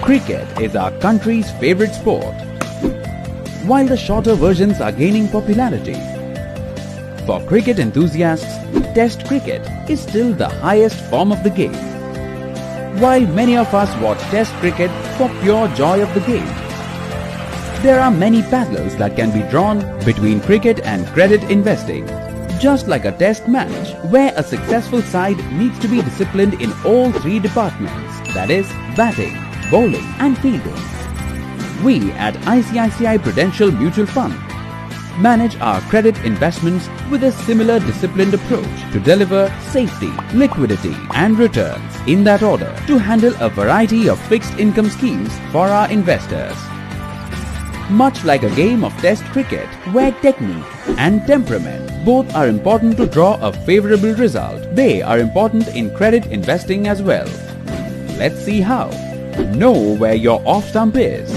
Cricket is our country's favorite sport, while the shorter versions are gaining popularity. For cricket enthusiasts, Test cricket is still the highest form of the game. While many of us watch Test cricket for pure joy of the game, there are many parallels that can be drawn between cricket and credit investing. Just like a test match, where a successful side needs to be disciplined in all three departments, that is, batting, bowling and fielding. We at ICICI Prudential Mutual Fund manage our credit investments with a similar disciplined approach to deliver safety, liquidity and returns in that order to handle a variety of fixed income schemes for our investors. Much like a game of Test cricket, where technique and temperament both are important to draw a favorable result, they are important in credit investing as well. Let's see how. Know where your off stump is.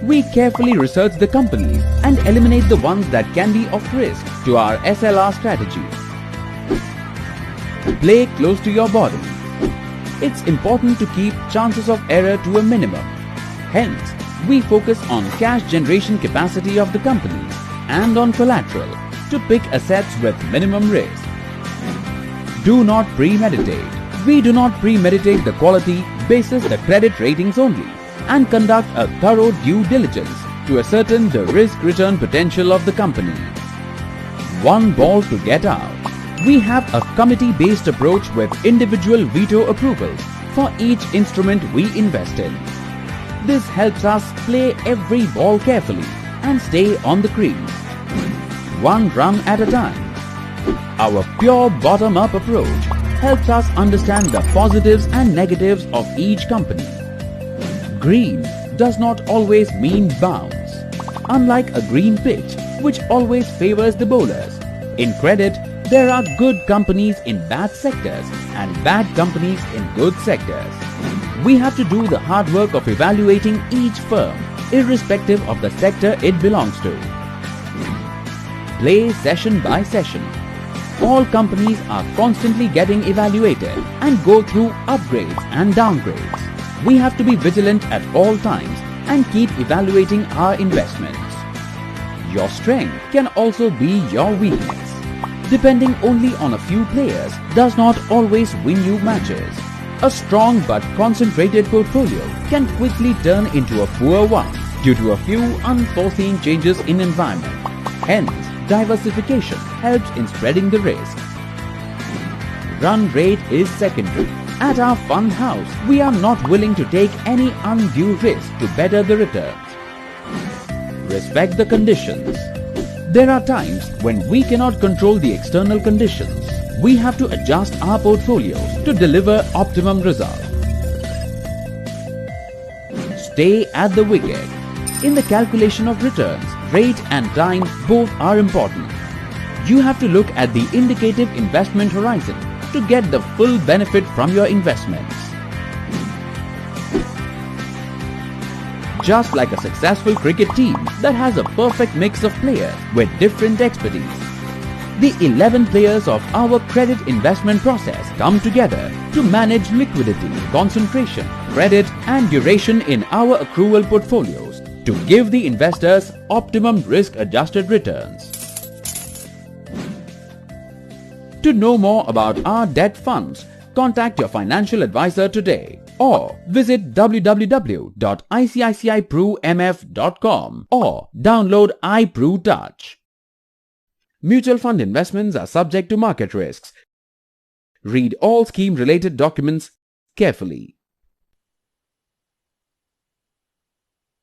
We carefully research the companies and eliminate the ones that can be of risk to our SLR strategy. Play close to your bottom. It's important to keep chances of error to a minimum. Hence, we focus on cash generation capacity of the companies and on collateral to pick assets with minimum risk. Do not premeditate. We do not premeditate the quality basis the credit ratings only and conduct a thorough due diligence to ascertain the risk-return potential of the company. One ball to get out. We have a committee-based approach with individual veto approvals for each instrument we invest in. This helps us play every ball carefully and stay on the crease, one run at a time. Our pure bottom-up approach helps us understand the positives and negatives of each company. Green does not always mean bounce, unlike a green pitch which always favors the bowlers. In credit, there are good companies in bad sectors and bad companies in good sectors. We have to do the hard work of evaluating each firm, irrespective of the sector it belongs to. Play session by session. All companies are constantly getting evaluated and go through upgrades and downgrades. We have to be vigilant at all times and keep evaluating our investments. Your strength can also be your weakness. Depending only on a few players does not always win you matches. A strong but concentrated portfolio can quickly turn into a poor one due to a few unforeseen changes in environment. Hence, diversification helps in spreading the risk. Run rate is secondary. At our fund house, we are not willing to take any undue risk to better the returns. Respect the conditions. There are times when we cannot control the external conditions. We have to adjust our portfolios to deliver optimum results. Stay at the wicket. In the calculation of returns, rate and time both are important. You have to look at the indicative investment horizon to get the full benefit from your investments. Just like a successful cricket team that has a perfect mix of players with different expertise, the 11 players of our credit investment process come together to manage liquidity, concentration, credit and duration in our accrual portfolios to give the investors optimum risk-adjusted returns. To know more about our debt funds, contact your financial advisor today or visit www.icici-prumf.com or download iPru Touch. Mutual fund investments are subject to market risks. Read all scheme-related documents carefully.